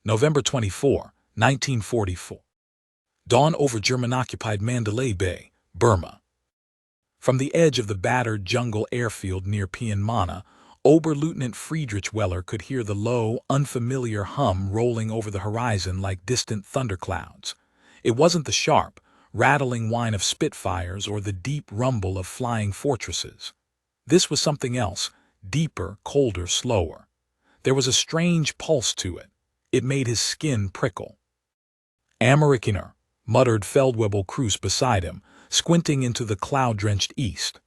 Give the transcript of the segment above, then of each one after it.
November 24, 1944. Dawn over German-occupied Mandalay Bay, Burma. From the edge of the battered jungle airfield near Pianmana, Oberleutnant Friedrich Weller could hear the low, unfamiliar hum rolling over the horizon like distant thunderclouds. It wasn't the sharp, rattling whine of Spitfires or the deep rumble of flying fortresses. This was something else, deeper, colder, slower. There was a strange pulse to it. It made his skin prickle. "Amerikaner," muttered Feldwebel Cruz beside him, squinting into the cloud-drenched east.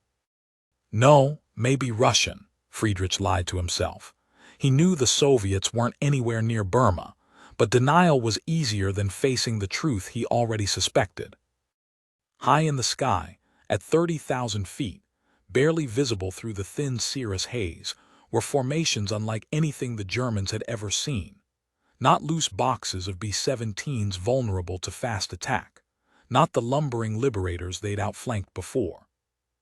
"No, maybe Russian," Friedrich lied to himself. He knew the Soviets weren't anywhere near Burma, but denial was easier than facing the truth he already suspected. High in the sky, at 30,000 feet, barely visible through the thin cirrus haze, were formations unlike anything the Germans had ever seen. Not loose boxes of B-17s vulnerable to fast attack, not the lumbering liberators they'd outflanked before.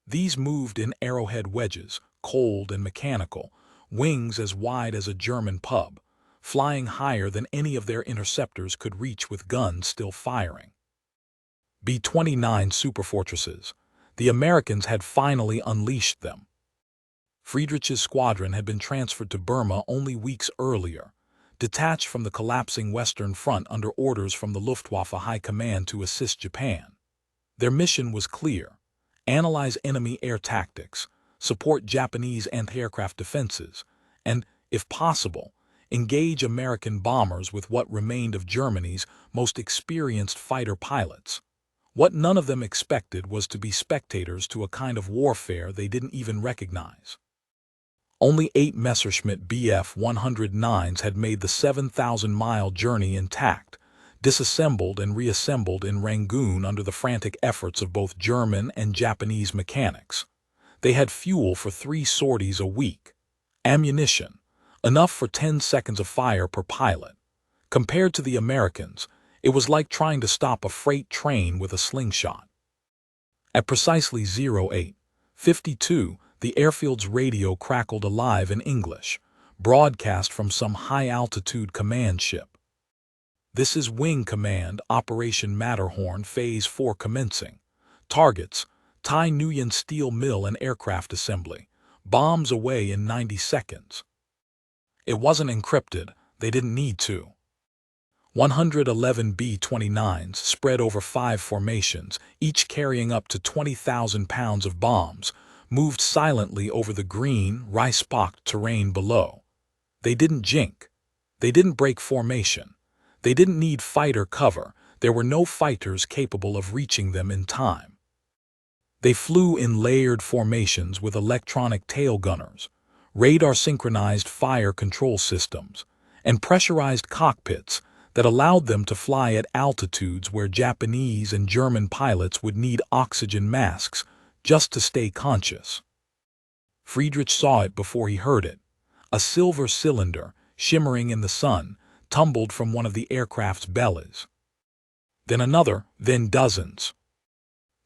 These moved in arrowhead wedges, cold and mechanical, wings as wide as a German pub, flying higher than any of their interceptors could reach with guns still firing. B-29 superfortresses. The Americans had finally unleashed them. Friedrich's squadron had been transferred to Burma only weeks earlier, detached from the collapsing Western Front under orders from the Luftwaffe High Command to assist Japan. Their mission was clear: analyze enemy air tactics, support Japanese anti-aircraft defenses, and, if possible, engage American bombers with what remained of Germany's most experienced fighter pilots. What none of them expected was to be spectators to a kind of warfare they didn't even recognize. Only 8 Messerschmitt Bf-109s had made the 7,000-mile journey intact, disassembled and reassembled in Rangoon under the frantic efforts of both German and Japanese mechanics. They had fuel for 3 sorties a week. Ammunition, enough for 10 seconds of fire per pilot. Compared to the Americans, it was like trying to stop a freight train with a slingshot. At precisely 08:52, the airfield's radio crackled alive in English, broadcast from some high-altitude command ship. "This is Wing Command, Operation Matterhorn, Phase 4 commencing. Targets: Thai Nguyen Steel Mill and Aircraft Assembly. Bombs away in 90 seconds. It wasn't encrypted. They didn't need to. 111 B-29s spread over 5 formations, each carrying up to 20,000 pounds of bombs, moved silently over the green, rice-pocked terrain below. They didn't jink. They didn't break formation. They didn't need fighter cover. There were no fighters capable of reaching them in time. They flew in layered formations with electronic tail gunners, radar-synchronized fire control systems, and pressurized cockpits that allowed them to fly at altitudes where Japanese and German pilots would need oxygen masks just to stay conscious. Friedrich saw it before he heard it. A silver cylinder, shimmering in the sun, tumbled from one of the aircraft's bellies. Then another, then dozens.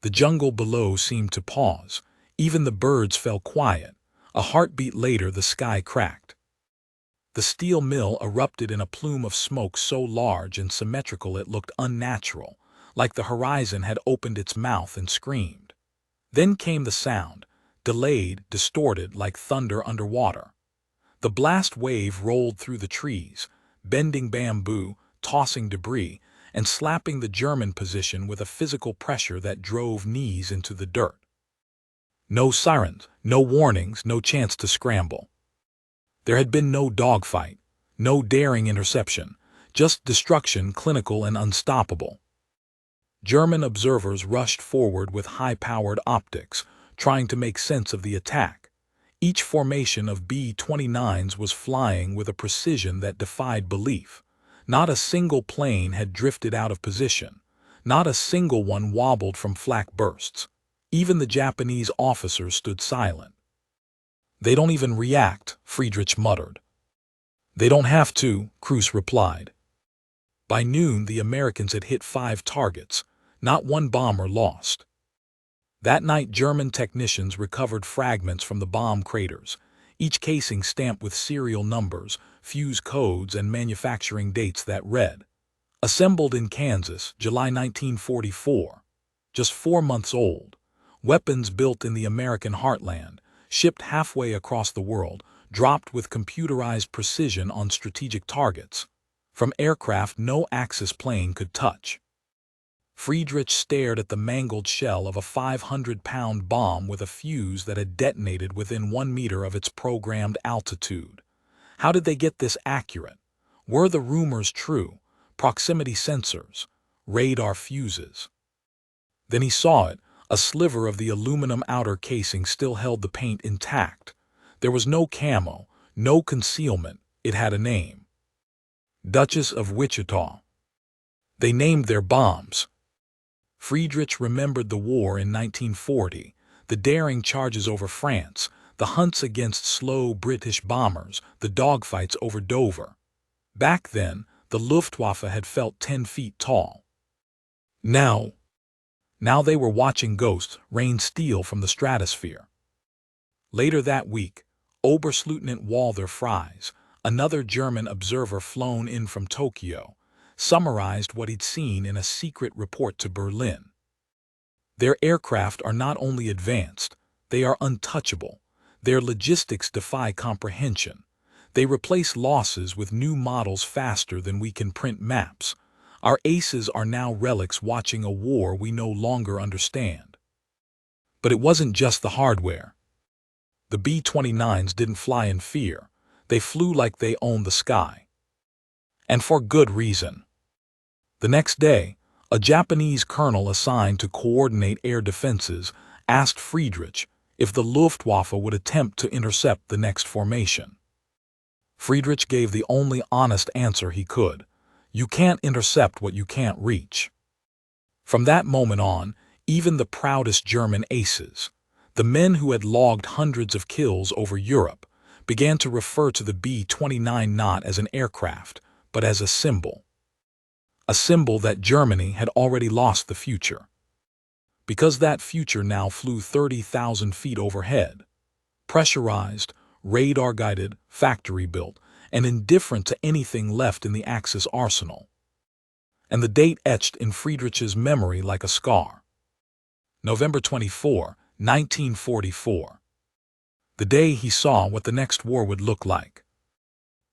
The jungle below seemed to pause. Even the birds fell quiet. A heartbeat later, the sky cracked. The steel mill erupted in a plume of smoke so large and symmetrical it looked unnatural, like the horizon had opened its mouth and screamed. Then came the sound, delayed, distorted, like thunder underwater. The blast wave rolled through the trees, bending bamboo, tossing debris, and slapping the German position with a physical pressure that drove knees into the dirt. No sirens, no warnings, no chance to scramble. There had been no dogfight, no daring interception, just destruction, clinical and unstoppable. German observers rushed forward with high-powered optics, trying to make sense of the attack. Each formation of B-29s was flying with a precision that defied belief. Not a single plane had drifted out of position. Not a single one wobbled from flak bursts. Even the Japanese officers stood silent. "They don't even react," Friedrich muttered. "They don't have to," Cruz replied. By noon, the Americans had hit 5 targets. Not one bomber lost. That night, German technicians recovered fragments from the bomb craters. each casing stamped with serial numbers, fuse codes, and manufacturing dates that read, "Assembled in Kansas, July 1944. Just 4 months old. Weapons built in the American heartland, shipped halfway across the world, dropped with computerized precision on strategic targets, from aircraft no Axis plane could touch." Friedrich stared at the mangled shell of a 500-pound bomb with a fuse that had detonated within 1 meter of its programmed altitude. How did they get this accurate? Were the rumors true? Proximity sensors, radar fuses. Then he saw it. A sliver of the aluminum outer casing still held the paint intact. There was no camo, no concealment. It had a name. Duchess of Wichita. They named their bombs. Friedrich remembered the war in 1940, the daring charges over France, the hunts against slow British bombers, the dogfights over Dover. Back then, the Luftwaffe had felt 10 feet tall. Now they were watching ghosts rain steel from the stratosphere. Later that week, Oberstleutnant Walther Fries, another German observer flown in from Tokyo, summarized what he'd seen in a secret report to Berlin. Their aircraft are not only advanced, they are untouchable. Their logistics defy comprehension. They replace losses with new models faster than we can print maps. Our aces are now relics watching a war we no longer understand. But it wasn't just the hardware. The B-29s didn't fly in fear. They flew like they owned the sky. And for good reason. The next day, a Japanese colonel assigned to coordinate air defenses asked Friedrich if the Luftwaffe would attempt to intercept the next formation. Friedrich gave the only honest answer he could. You can't intercept what you can't reach. From that moment on, even the proudest German aces, the men who had logged hundreds of kills over Europe, began to refer to the B-29 not as an aircraft, but as a symbol. A symbol that Germany had already lost the future. Because that future now flew 30,000 feet overhead, pressurized, radar-guided, factory-built, and indifferent to anything left in the Axis arsenal. And the date etched in Friedrich's memory like a scar. November 24, 1944. The day he saw what the next war would look like.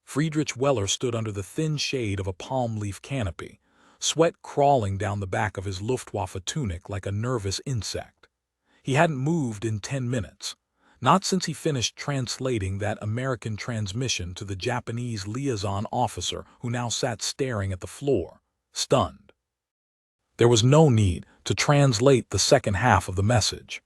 Friedrich Weller stood under the thin shade of a palm leaf canopy, sweat crawling down the back of his Luftwaffe tunic like a nervous insect. He hadn't moved in 10 minutes. Not since he finished translating that American transmission to the Japanese liaison officer who now sat staring at the floor, stunned. There was no need to translate the second half of the message.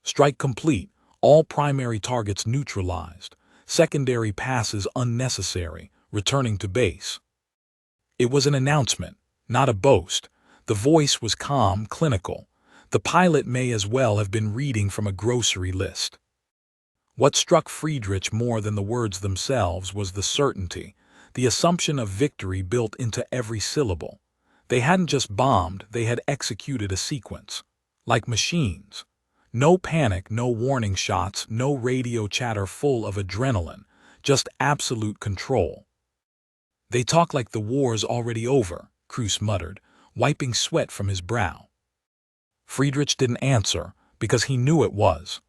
Strike complete, all primary targets neutralized, secondary passes unnecessary, returning to base. It was an announcement, not a boast. The voice was calm, clinical. The pilot may as well have been reading from a grocery list. What struck Friedrich more than the words themselves was the certainty, the assumption of victory built into every syllable. They hadn't just bombed, they had executed a sequence. Like machines. No panic, no warning shots, no radio chatter full of adrenaline, just absolute control. "They talk like the war's already over," Kruse muttered, wiping sweat from his brow. Friedrich didn't answer, because he knew it was.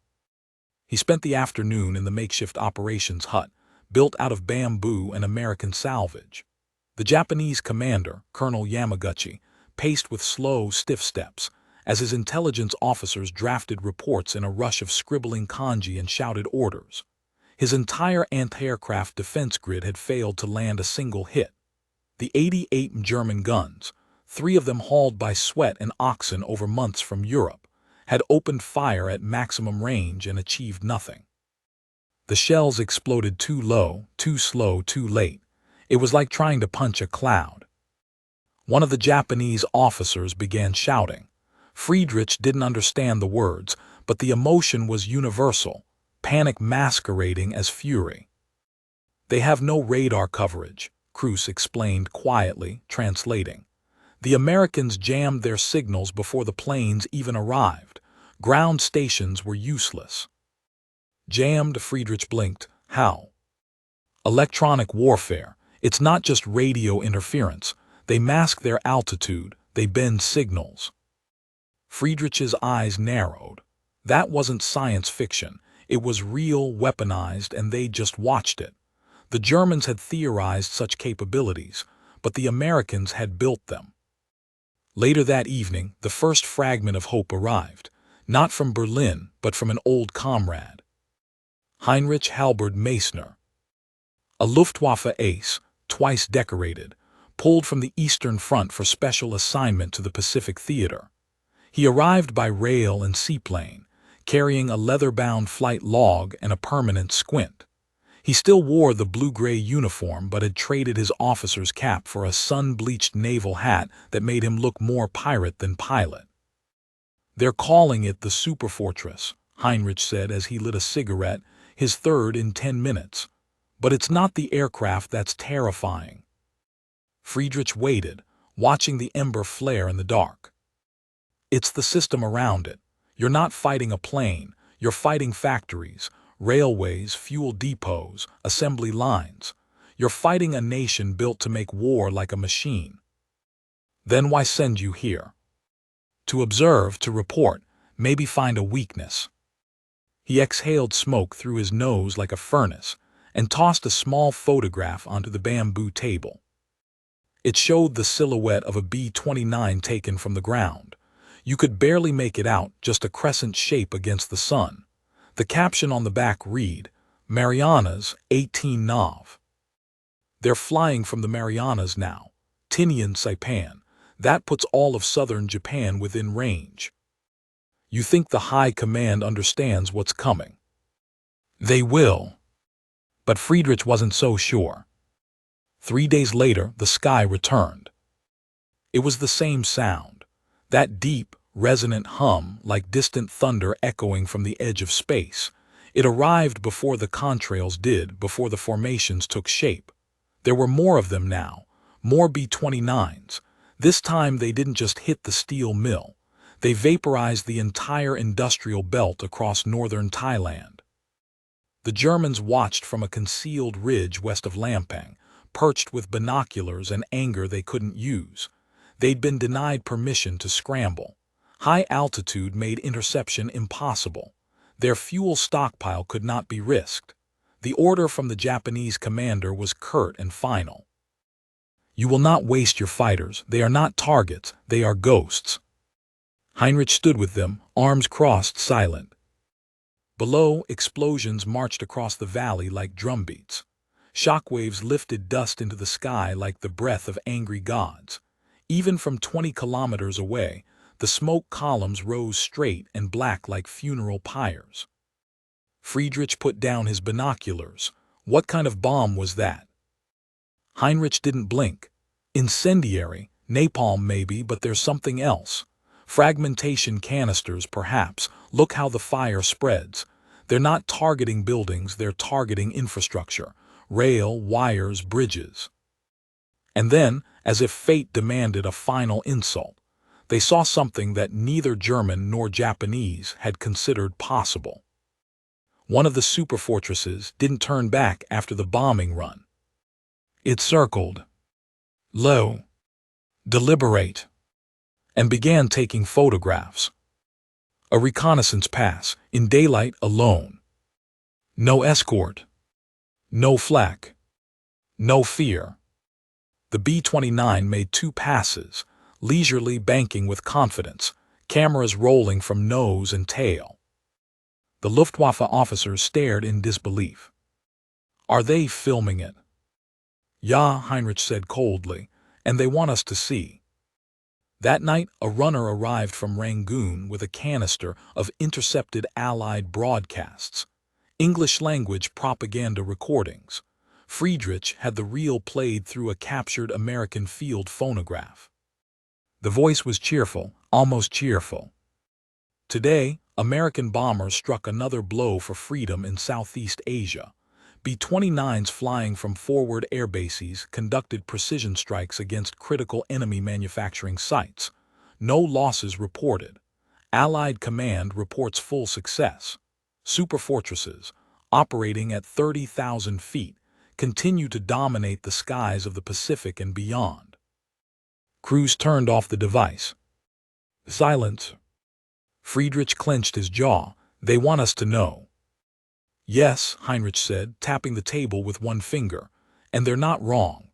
He spent the afternoon in the makeshift operations hut, built out of bamboo and American salvage. The Japanese commander, Colonel Yamaguchi, paced with slow, stiff steps, as his intelligence officers drafted reports in a rush of scribbling kanji and shouted orders. His entire anti-aircraft defense grid had failed to land a single hit. The 88 German guns, 3 of them hauled by sweat and oxen over months from Europe, had opened fire at maximum range and achieved nothing. The shells exploded too low, too slow, too late. It was like trying to punch a cloud. One of the Japanese officers began shouting. Friedrich didn't understand the words, but the emotion was universal, panic masquerading as fury. "They have no radar coverage," Kruse explained quietly, translating. "The Americans jammed their signals before the planes even arrived. Ground stations were useless." Jammed, Friedrich blinked. How? Electronic warfare. It's not just radio interference. They mask their altitude. They bend signals. Friedrich's eyes narrowed. That wasn't science fiction. It was real, weaponized, and they just watched it. The Germans had theorized such capabilities, but the Americans had built them. Later that evening, the first fragment of hope arrived, not from Berlin, but from an old comrade. Heinrich Halberd Meissner, a Luftwaffe ace, twice decorated, pulled from the Eastern Front for special assignment to the Pacific Theater. He arrived by rail and seaplane, carrying a leather-bound flight log and a permanent squint. He still wore the blue-gray uniform but had traded his officer's cap for a sun-bleached naval hat that made him look more pirate than pilot. "They're calling it the Superfortress," Heinrich said as he lit a cigarette, his third in 10 minutes. "But it's not the aircraft that's terrifying." Friedrich waited, watching the ember flare in the dark. "It's the system around it. You're not fighting a plane, you're fighting factories, railways, fuel depots, assembly lines. You're fighting a nation built to make war like a machine." "Then why send you here?" "To observe, to report, maybe find a weakness." He exhaled smoke through his nose like a furnace and tossed a small photograph onto the bamboo table. It showed the silhouette of a B-29 taken from the ground. You could barely make it out, just a crescent shape against the sun. The caption on the back read, "Marianas, 18 Nav." "They're flying from the Marianas now. Tinian Saipan. That puts all of southern Japan within range." "You think the High Command understands what's coming?" "They will." But Friedrich wasn't so sure. 3 days later, the sky returned. It was the same sound, that deep, resonant hum like distant thunder echoing from the edge of space. It arrived before the contrails did, before the formations took shape. There were more of them now, more B-29s. This time they didn't just hit the steel mill. They vaporized the entire industrial belt across northern Thailand. The Germans watched from a concealed ridge west of Lampang, perched with binoculars and anger they couldn't use. They'd been denied permission to scramble. High altitude made interception impossible. Their fuel stockpile could not be risked. The order from the Japanese commander was curt and final. "You will not waste your fighters. They are not targets. They are ghosts." Heinrich stood with them, arms crossed, silent. Below, explosions marched across the valley like drumbeats. Shockwaves lifted dust into the sky like the breath of angry gods. Even from 20 kilometers away, the smoke columns rose straight and black like funeral pyres. Friedrich put down his binoculars. What kind of bomb was that? Heinrich didn't blink. Incendiary, napalm maybe, but there's something else. Fragmentation canisters, perhaps. Look how the fire spreads. They're not targeting buildings, they're targeting infrastructure. Rail, wires, bridges. And then, as if fate demanded a final insult, they saw something that neither German nor Japanese had considered possible. One of the superfortresses didn't turn back after the bombing run. It circled low, deliberate, and began taking photographs. A reconnaissance pass, in daylight, alone. No escort. No flak. No fear. The B-29 made 2 passes, leisurely banking with confidence, cameras rolling from nose and tail. The Luftwaffe officers stared in disbelief. "Are they filming it?" "Ja," Heinrich said coldly, "and they want us to see." That night, a runner arrived from Rangoon with a canister of intercepted Allied broadcasts, English-language propaganda recordings. Friedrich had the reel played through a captured American field phonograph. The voice was cheerful, almost cheerful. "Today, American bombers struck another blow for freedom in Southeast Asia. B-29s flying from forward airbases conducted precision strikes against critical enemy manufacturing sites. No losses reported. Allied command reports full success." Superfortresses, operating at 30,000 feet, continue to dominate the skies of the Pacific and beyond. Crews turned off the device. Silence. Friedrich clenched his jaw. They want us to know. Yes, Heinrich said, tapping the table with one finger, and they're not wrong.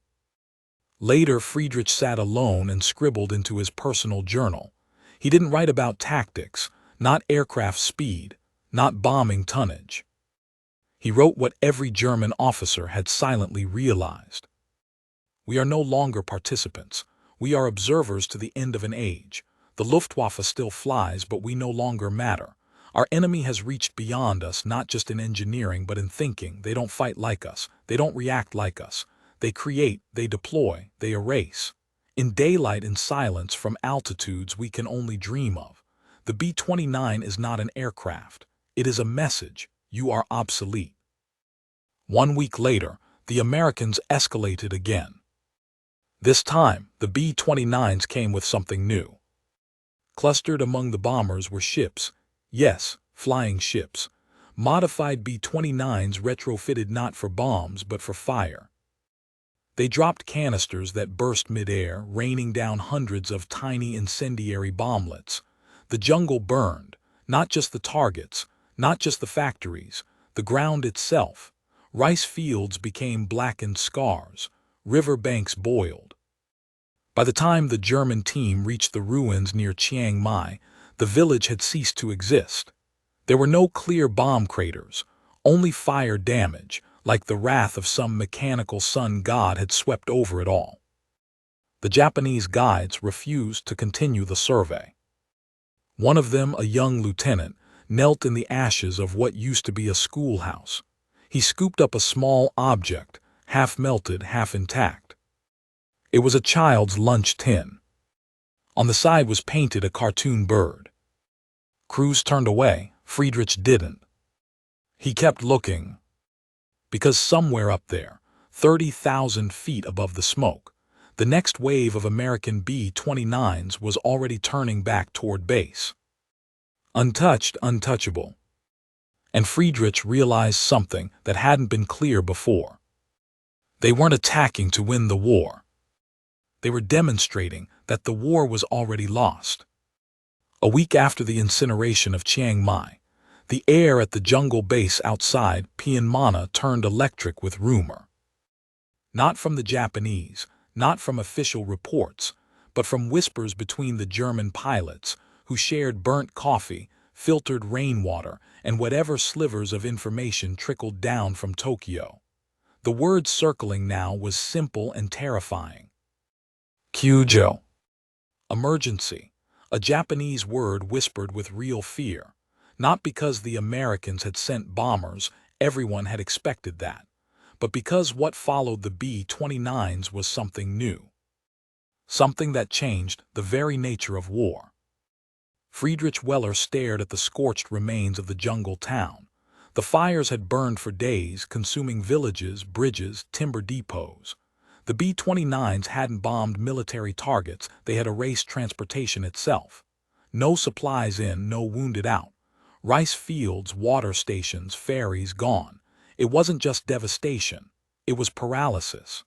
Later, Friedrich sat alone and scribbled into his personal journal. He didn't write about tactics, not aircraft speed, not bombing tonnage. He wrote what every German officer had silently realized. We are no longer participants. We are observers to the end of an age. The Luftwaffe still flies, but we no longer matter. Our enemy has reached beyond us, not just in engineering, but in thinking. They don't fight like us. They don't react like us. They create, they deploy, they erase. In daylight and silence from altitudes we can only dream of. The B-29 is not an aircraft. It is a message. You are obsolete. 1 week later, the Americans escalated again. This time, the B-29s came with something new. Clustered among the bombers were ships. Yes, flying ships. Modified B-29s retrofitted not for bombs but for fire. They dropped canisters that burst mid-air, raining down hundreds of tiny incendiary bomblets. The jungle burned, not just the targets, not just the factories, the ground itself. Rice fields became blackened scars. River banks boiled. By the time the German team reached the ruins near Chiang Mai, the village had ceased to exist. There were no clear bomb craters, only fire damage, like the wrath of some mechanical sun god had swept over it all. The Japanese guides refused to continue the survey. One of them, a young lieutenant, knelt in the ashes of what used to be a schoolhouse. He scooped up a small object, half melted, half intact. It was a child's lunch tin. On the side was painted a cartoon bird. Crews turned away. Friedrich didn't. He kept looking. Because somewhere up there, 30,000 feet above the smoke, the next wave of American B-29s was already turning back toward base. Untouched, untouchable. And Friedrich realized something that hadn't been clear before. They weren't attacking to win the war. They were demonstrating that the war was already lost. A week after the incineration of Chiang Mai, the air at the jungle base outside Pianmana turned electric with rumor. Not from the Japanese, not from official reports, but from whispers between the German pilots who shared burnt coffee, filtered rainwater, and whatever slivers of information trickled down from Tokyo. The word circling now was simple and terrifying. Kyujo. Emergency. A Japanese word whispered with real fear. Not because the Americans had sent bombers, everyone had expected that, but because what followed the B-29s was something new. Something that changed the very nature of war. Friedrich Weller stared at the scorched remains of the jungle town. The fires had burned for days, consuming villages, bridges, timber depots. The B-29s hadn't bombed military targets, they had erased transportation itself. No supplies in, no wounded out. Rice fields, water stations, ferries gone. It wasn't just devastation, it was paralysis.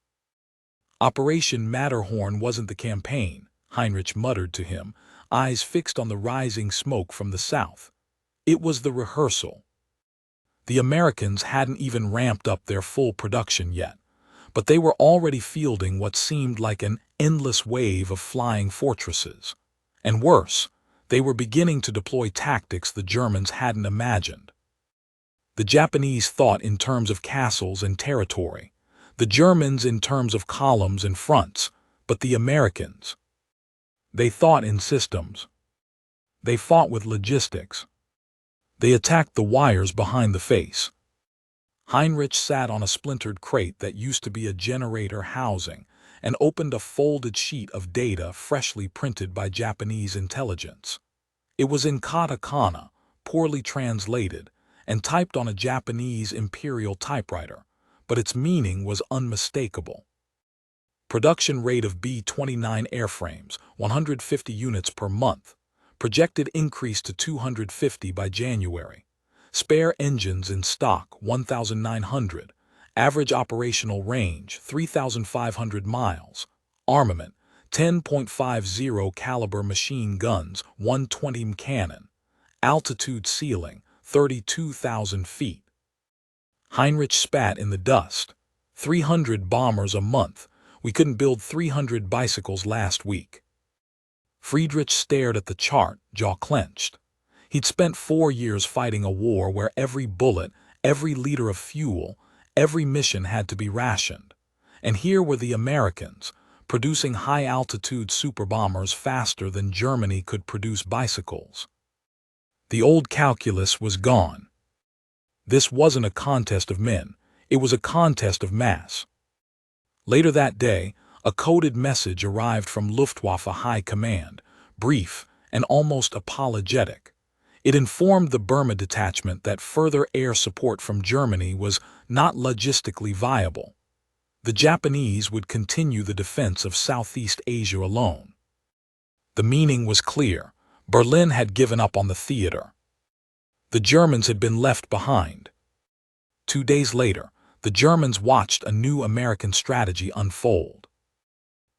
Operation Matterhorn wasn't the campaign, Heinrich muttered to him, eyes fixed on the rising smoke from the south. It was the rehearsal. The Americans hadn't even ramped up their full production yet, but they were already fielding what seemed like an endless wave of flying fortresses. And worse, they were beginning to deploy tactics the Germans hadn't imagined. The Japanese thought in terms of castles and territory, the Germans in terms of columns and fronts, but the Americans, they thought in systems. They fought with logistics. They attacked the wires behind the face. Heinrich sat on a splintered crate that used to be a generator housing and opened a folded sheet of data freshly printed by Japanese intelligence. It was in katakana, poorly translated, and typed on a Japanese imperial typewriter, but its meaning was unmistakable. Production rate of B-29 airframes, 150 units per month. Projected increase to 250 by January. Spare engines in stock 1,900. Average operational range 3,500 miles. Armament 10.50 caliber machine guns, 120 cannon. Altitude ceiling 32,000 feet. Heinrich spat in the dust. 300 bombers a month. We couldn't build 300 bicycles last week. Friedrich stared at the chart, jaw clenched. He'd spent 4 years fighting a war where every bullet, every liter of fuel, every mission had to be rationed. And here were the Americans, producing high-altitude superbombers faster than Germany could produce bicycles. The old calculus was gone. This wasn't a contest of men, it was a contest of mass. Later that day, a coded message arrived from Luftwaffe High Command, brief and almost apologetic. It informed the Burma detachment that further air support from Germany was not logistically viable. The Japanese would continue the defense of Southeast Asia alone. The meaning was clear. Berlin had given up on the theater. The Germans had been left behind. 2 days later, the Germans watched a new American strategy unfold.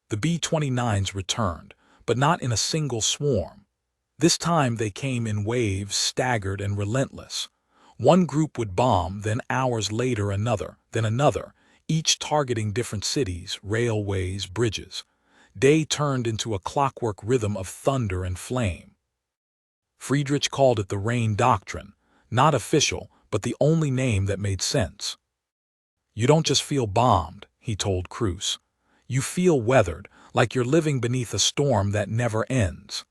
The B-29s returned, but not in a single swarm. This time they came in waves, staggered and relentless. One group would bomb, then hours later another, then another, each targeting different cities, railways, bridges. Day turned into a clockwork rhythm of thunder and flame. Friedrich called it the rain doctrine, not official, but the only name that made sense. You don't just feel bombed, he told Cruz. You feel weathered, like you're living beneath a storm that never ends.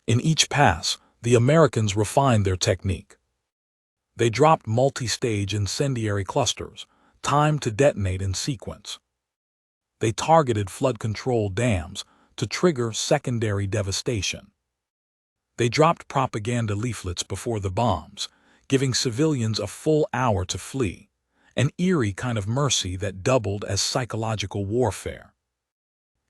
In each pass, the Americans refined their technique. They dropped multi-stage incendiary clusters, timed to detonate in sequence. They targeted flood control dams to trigger secondary devastation. They dropped propaganda leaflets before the bombs, giving civilians a full hour to flee, an eerie kind of mercy that doubled as psychological warfare.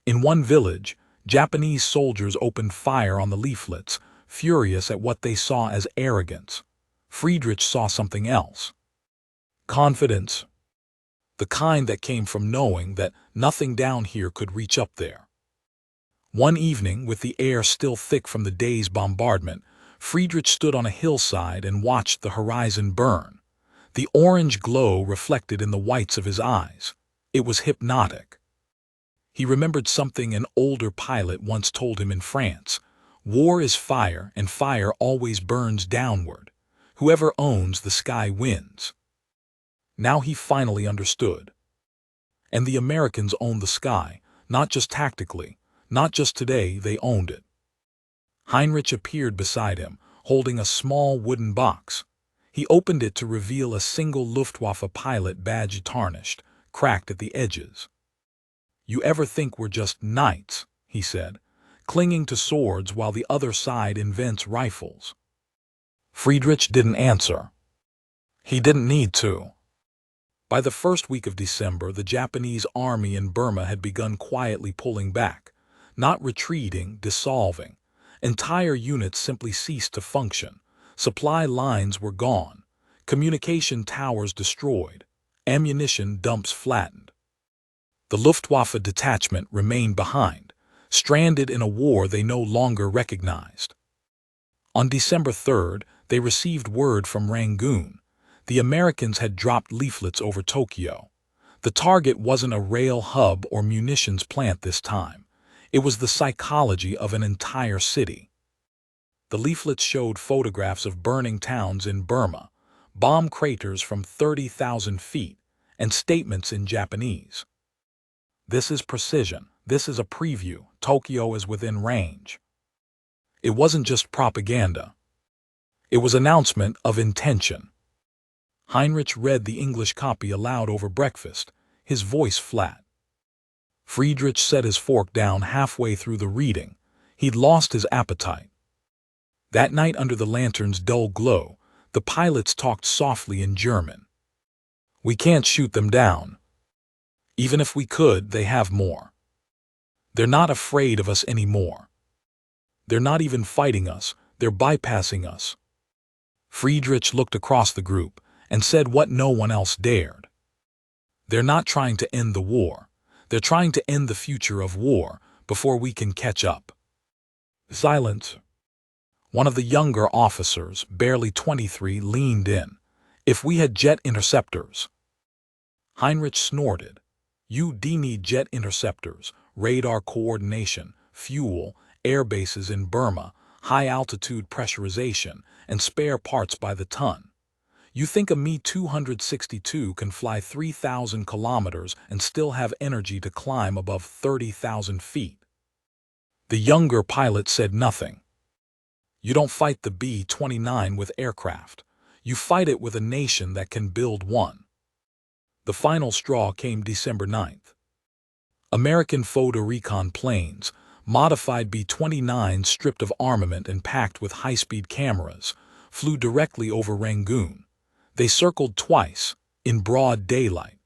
In one village, Japanese soldiers opened fire on the leaflets, furious at what they saw as arrogance. Friedrich saw something else. Confidence. The kind that came from knowing that nothing down here could reach up there. One evening, with the air still thick from the day's bombardment, Friedrich stood on a hillside and watched the horizon burn. The orange glow reflected in the whites of his eyes. It was hypnotic. He remembered something an older pilot once told him in France. War is fire, and fire always burns downward. Whoever owns the sky wins. Now he finally understood. And the Americans owned the sky, not just tactically, not just today, they owned it. Heinrich appeared beside him, holding a small wooden box. He opened it to reveal a single Luftwaffe pilot badge tarnished, cracked at the edges. You ever think we're just knights, he said, clinging to swords while the other side invents rifles? Friedrich didn't answer. He didn't need to. By the first week of December, the Japanese army in Burma had begun quietly pulling back, not retreating, dissolving. Entire units simply ceased to function. Supply lines were gone, communication towers destroyed, ammunition dumps flattened. The Luftwaffe detachment remained behind, stranded in a war they no longer recognized. On December 3rd, they received word from Rangoon. The Americans had dropped leaflets over Tokyo. The target wasn't a rail hub or munitions plant this time. It was the psychology of an entire city. The leaflets showed photographs of burning towns in Burma, bomb craters from 30,000 feet, and statements in Japanese. This is precision. This is a preview. Tokyo is within range. It wasn't just propaganda. It was announcement of intention. Heinrich read the English copy aloud over breakfast, his voice flat. Friedrich set his fork down halfway through the reading. He'd lost his appetite. That night, under the lantern's dull glow, the pilots talked softly in German. We can't shoot them down. Even if we could, they have more. They're not afraid of us anymore. They're not even fighting us, they're bypassing us. Friedrich looked across the group and said what no one else dared. They're not trying to end the war. They're trying to end the future of war before we can catch up. Silence. One of the younger officers, barely 23, leaned in. If we had jet interceptors. Heinrich snorted. You need jet interceptors, radar coordination, fuel, air bases in Burma, high-altitude pressurization, and spare parts by the ton. You think a Me-262 can fly 3,000 kilometers and still have energy to climb above 30,000 feet? The younger pilot said nothing. You don't fight the B-29 with aircraft. You fight it with a nation that can build one. The final straw came December 9th. American photo recon planes, modified B-29s stripped of armament and packed with high-speed cameras, flew directly over Rangoon. They circled twice, in broad daylight.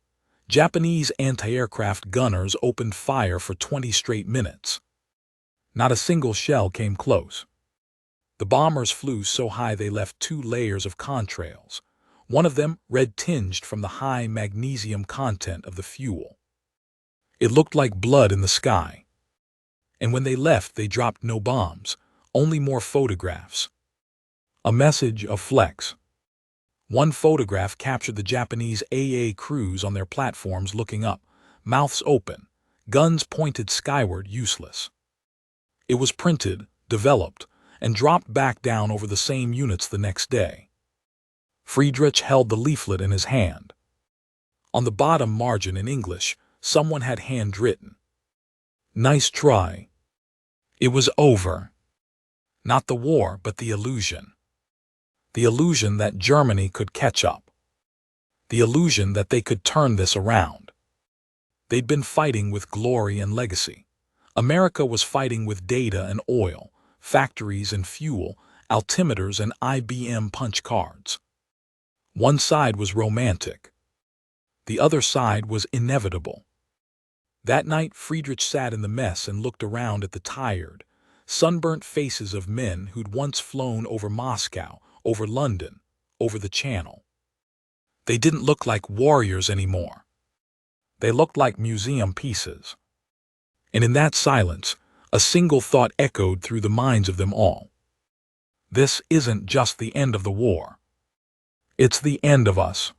Japanese anti-aircraft gunners opened fire for 20 straight minutes. Not a single shell came close. The bombers flew so high they left 2 layers of contrails, one of them red-tinged from the high magnesium content of the fuel. It looked like blood in the sky. And when they left, they dropped no bombs, only more photographs. A message of flex. One photograph captured the Japanese AA crews on their platforms looking up, mouths open, guns pointed skyward, useless. It was printed, developed, and dropped back down over the same units the next day. Friedrich held the leaflet in his hand. On the bottom margin in English, someone had handwritten, "Nice try." It was over. Not the war, but the illusion. The illusion that Germany could catch up. The illusion that they could turn this around. They'd been fighting with glory and legacy. America was fighting with data and oil, factories and fuel, altimeters and IBM punch cards. One side was romantic. The other side was inevitable. That night, Friedrich sat in the mess and looked around at the tired, sunburnt faces of men who'd once flown over Moscow, over London, over the Channel. They didn't look like warriors anymore. They looked like museum pieces. And in that silence, a single thought echoed through the minds of them all. This isn't just the end of the war. It's the end of us.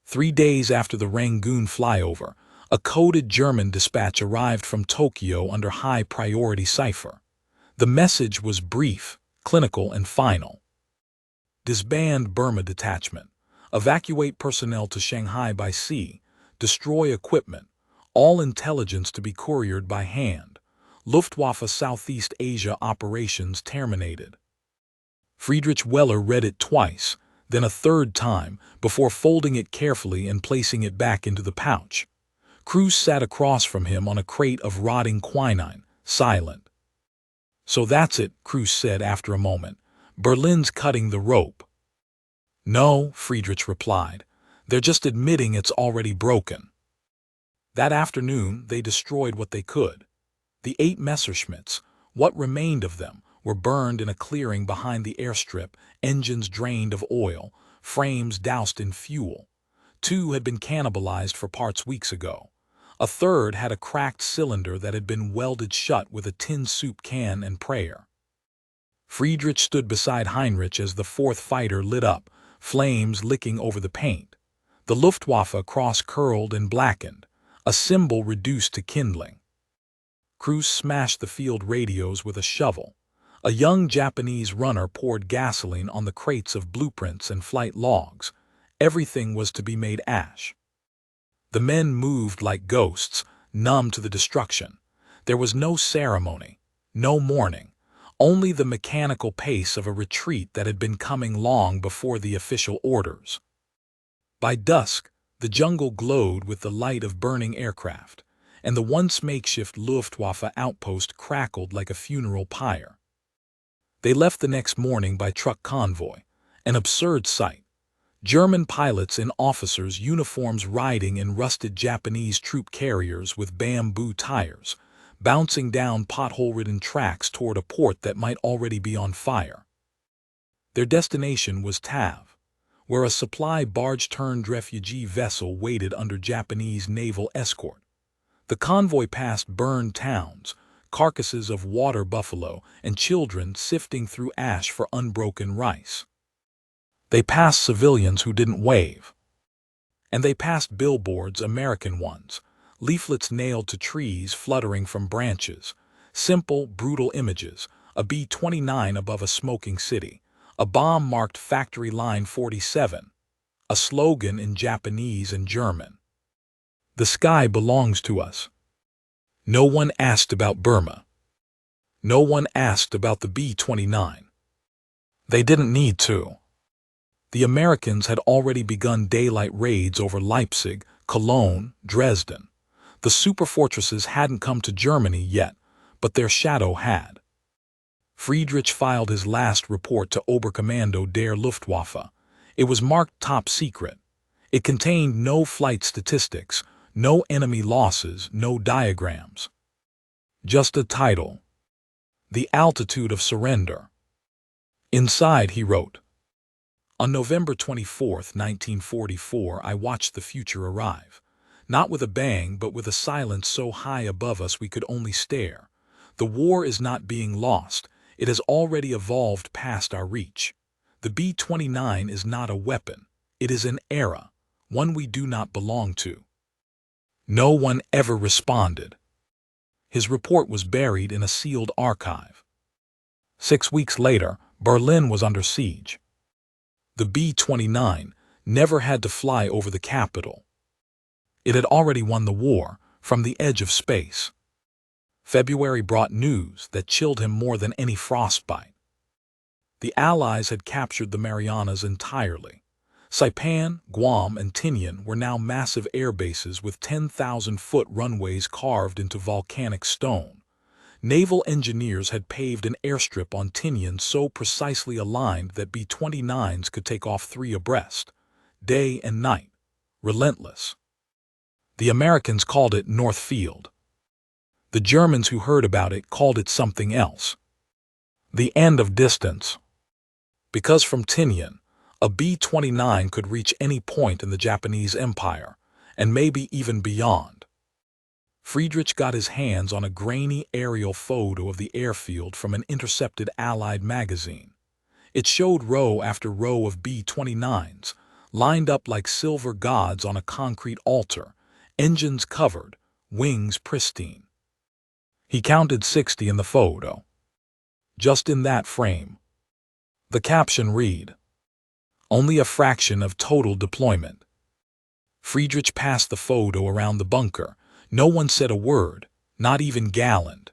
3 days after the Rangoon flyover, a coded German dispatch arrived from Tokyo under high-priority cipher. The message was brief, clinical, and final. Disband Burma detachment. Evacuate personnel to Shanghai by sea. Destroy equipment. All intelligence to be couriered by hand. Luftwaffe Southeast Asia operations terminated. Friedrich Weller read it twice, then a third time, before folding it carefully and placing it back into the pouch. Cruz sat across from him on a crate of rotting quinine, silent. "So that's it," Cruz said after a moment. "Berlin's cutting the rope." "No," Friedrich replied. "They're just admitting it's already broken." That afternoon, they destroyed what they could. The 8 Messerschmitts, what remained of them, were burned in a clearing behind the airstrip, engines drained of oil, frames doused in fuel. 2 had been cannibalized for parts weeks ago. A third had a cracked cylinder that had been welded shut with a tin soup can and prayer. Friedrich stood beside Heinrich as the 4th fighter lit up, flames licking over the paint. The Luftwaffe cross-curled and blackened, a symbol reduced to kindling. Cruz smashed the field radios with a shovel. A young Japanese runner poured gasoline on the crates of blueprints and flight logs. Everything was to be made ash. The men moved like ghosts, numb to the destruction. There was no ceremony, no mourning, only the mechanical pace of a retreat that had been coming long before the official orders. By dusk, the jungle glowed with the light of burning aircraft, and the once makeshift Luftwaffe outpost crackled like a funeral pyre. They left the next morning by truck convoy, an absurd sight. German pilots in officers' uniforms riding in rusted Japanese troop carriers with bamboo tires, bouncing down pothole-ridden tracks toward a port that might already be on fire. Their destination was Tav, where a supply barge-turned-refugee vessel waited under Japanese naval escort. The convoy passed burned towns, carcasses of water buffalo, and children sifting through ash for unbroken rice. They passed civilians who didn't wave. And they passed billboards, American ones, leaflets nailed to trees fluttering from branches, simple, brutal images, a B-29 above a smoking city, a bomb marked Factory Line 47, a slogan in Japanese and German. The sky belongs to us. No one asked about Burma. No one asked about the B-29. They didn't need to. The Americans had already begun daylight raids over Leipzig, Cologne, Dresden. The superfortresses hadn't come to Germany yet, but their shadow had. Friedrich filed his last report to Oberkommando der Luftwaffe. It was marked top secret. It contained no flight statistics, no enemy losses, no diagrams. Just a title. The Altitude of Surrender. Inside he wrote, "On November 24, 1944, I watched the future arrive. Not with a bang, but with a silence so high above us we could only stare. The war is not being lost. It has already evolved past our reach. The B-29 is not a weapon. It is an era, one we do not belong to." No one ever responded. His report was buried in a sealed archive. 6 weeks later, Berlin was under siege. The B-29 never had to fly over the capital. It had already won the war from the edge of space. February brought news that chilled him more than any frostbite. The Allies had captured the Marianas entirely. Saipan, Guam, and Tinian were now massive air bases with 10,000-foot runways carved into volcanic stone. Naval engineers had paved an airstrip on Tinian so precisely aligned that B-29s could take off 3 abreast, day and night, relentless. The Americans called it North Field. The Germans who heard about it called it something else. The end of distance. Because from Tinian, a B-29 could reach any point in the Japanese Empire, and maybe even beyond. Friedrich got his hands on a grainy aerial photo of the airfield from an intercepted Allied magazine. It showed row after row of B-29s, lined up like silver gods on a concrete altar, engines covered, wings pristine. He counted 60 in the photo. Just in that frame. The caption read, "Only a fraction of total deployment." Friedrich passed the photo around the bunker. No one said a word, not even Galland.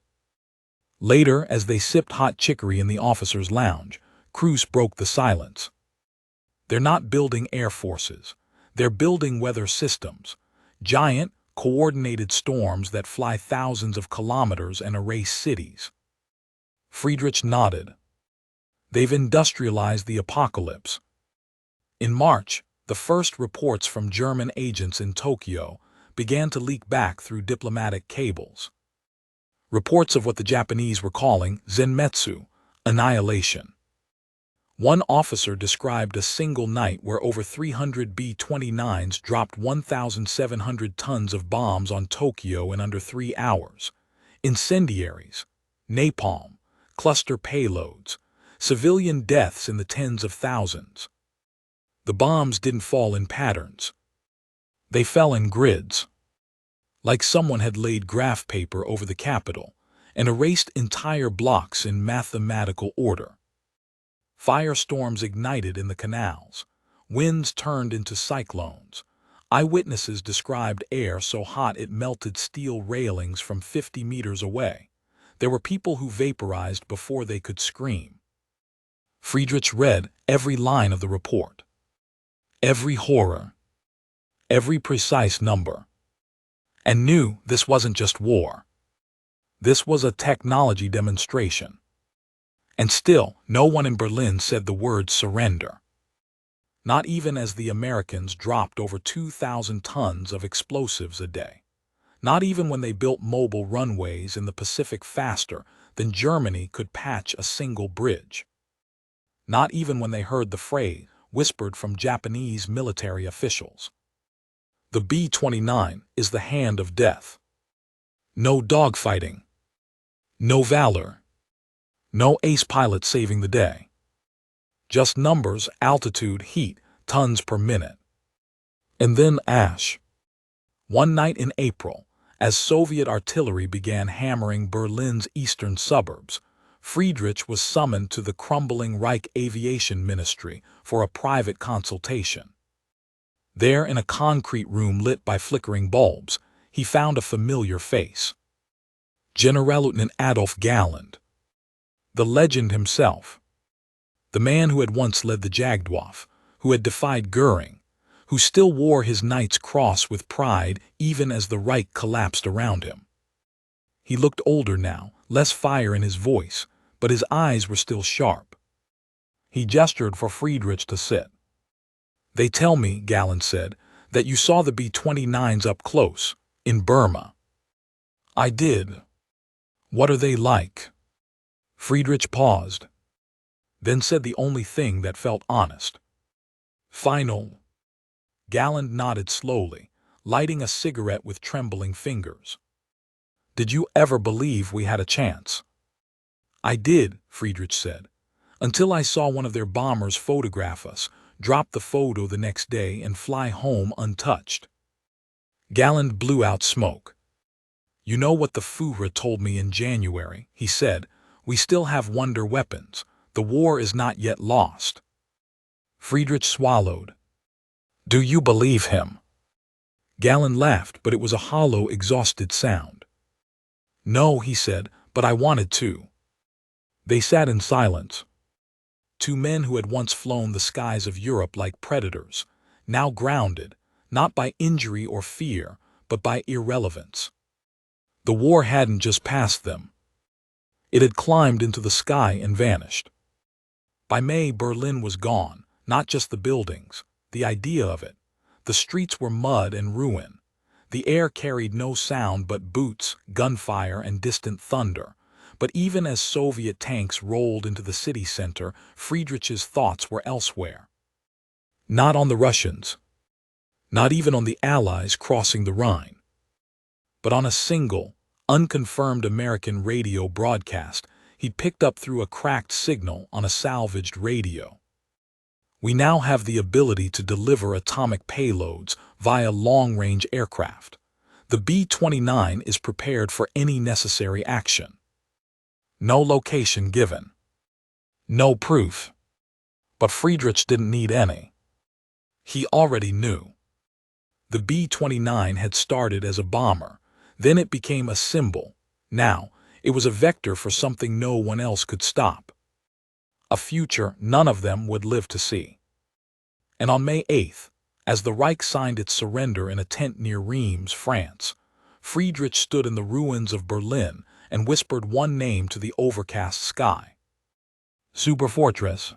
Later, as they sipped hot chicory in the officers' lounge, Cruz broke the silence. "They're not building air forces. They're building weather systems. Giant, coordinated storms that fly thousands of kilometers and erase cities." Friedrich nodded. "They've industrialized the apocalypse." In March, the first reports from German agents in Tokyo began to leak back through diplomatic cables. Reports of what the Japanese were calling Zenmetsu, annihilation. One officer described a single night where over 300 B-29s dropped 1,700 tons of bombs on Tokyo in under 3 hours. Incendiaries, napalm, cluster payloads, civilian deaths in the tens of thousands. The bombs didn't fall in patterns. They fell in grids. Like someone had laid graph paper over the capital and erased entire blocks in mathematical order. Firestorms ignited in the canals. Winds turned into cyclones. Eyewitnesses described air so hot it melted steel railings from 50 meters away. There were people who vaporized before they could scream. Friedrich read every line of the report. Every horror. Every precise number. And knew this wasn't just war. This was a technology demonstration. And still, no one in Berlin said the word surrender. Not even as the Americans dropped over 2,000 tons of explosives a day. Not even when they built mobile runways in the Pacific faster than Germany could patch a single bridge. not even when they heard the phrase whispered from Japanese military officials. The B-29 is the hand of death. No dogfighting. No valor. No ace pilot saving the day. Just numbers, altitude, heat, tons per minute. And then ash. One night in April, as Soviet artillery began hammering Berlin's eastern suburbs, Friedrich was summoned to the crumbling Reich Aviation Ministry for a private consultation. There, in a concrete room lit by flickering bulbs, he found a familiar face. Generalleutnant Adolf Galland. The legend himself. The man who had once led the Jagdwaffe, who had defied Goering, who still wore his Knight's Cross with pride even as the Reich collapsed around him. He looked older now, less fire in his voice, but his eyes were still sharp. He gestured for Friedrich to sit. "They tell me," Galland said, "that you saw the B-29s up close, in Burma." "I did." "What are they like?" Friedrich paused, then said the only thing that felt honest. "Final." Galland nodded slowly, lighting a cigarette with trembling fingers. "Did you ever believe we had a chance?" "I did," Friedrich said, "until I saw one of their bombers photograph us, drop the photo the next day, and fly home untouched." Galland blew out smoke. "You know what the Führer told me in January," he said. "We still have wonder weapons. The war is not yet lost." Friedrich swallowed. "Do you believe him?" Galland laughed, but it was a hollow, exhausted sound. "No," he said, "but I wanted to." They sat in silence. Two men who had once flown the skies of Europe like predators, now grounded, not by injury or fear, but by irrelevance. The war hadn't just passed them. It had climbed into the sky and vanished. By May, Berlin was gone, not just the buildings, the idea of it. The streets were mud and ruin. The air carried no sound but boots, gunfire, and distant thunder. But even as Soviet tanks rolled into the city center, Friedrich's thoughts were elsewhere. Not on the Russians, not even on the Allies crossing the Rhine, but on a single, unconfirmed American radio broadcast he'd picked up through a cracked signal on a salvaged radio. "We now have the ability to deliver atomic payloads via long-range aircraft. The B-29 is prepared for any necessary action." No location given. No proof. But Friedrich didn't need any. He already knew. The B-29 had started as a bomber, then it became a symbol. Now, it was a vector for something no one else could stop. A future none of them would live to see. And on May 8th, as the Reich signed its surrender in a tent near Reims, France, Friedrich stood in the ruins of Berlin and whispered one name to the overcast sky. "Superfortress."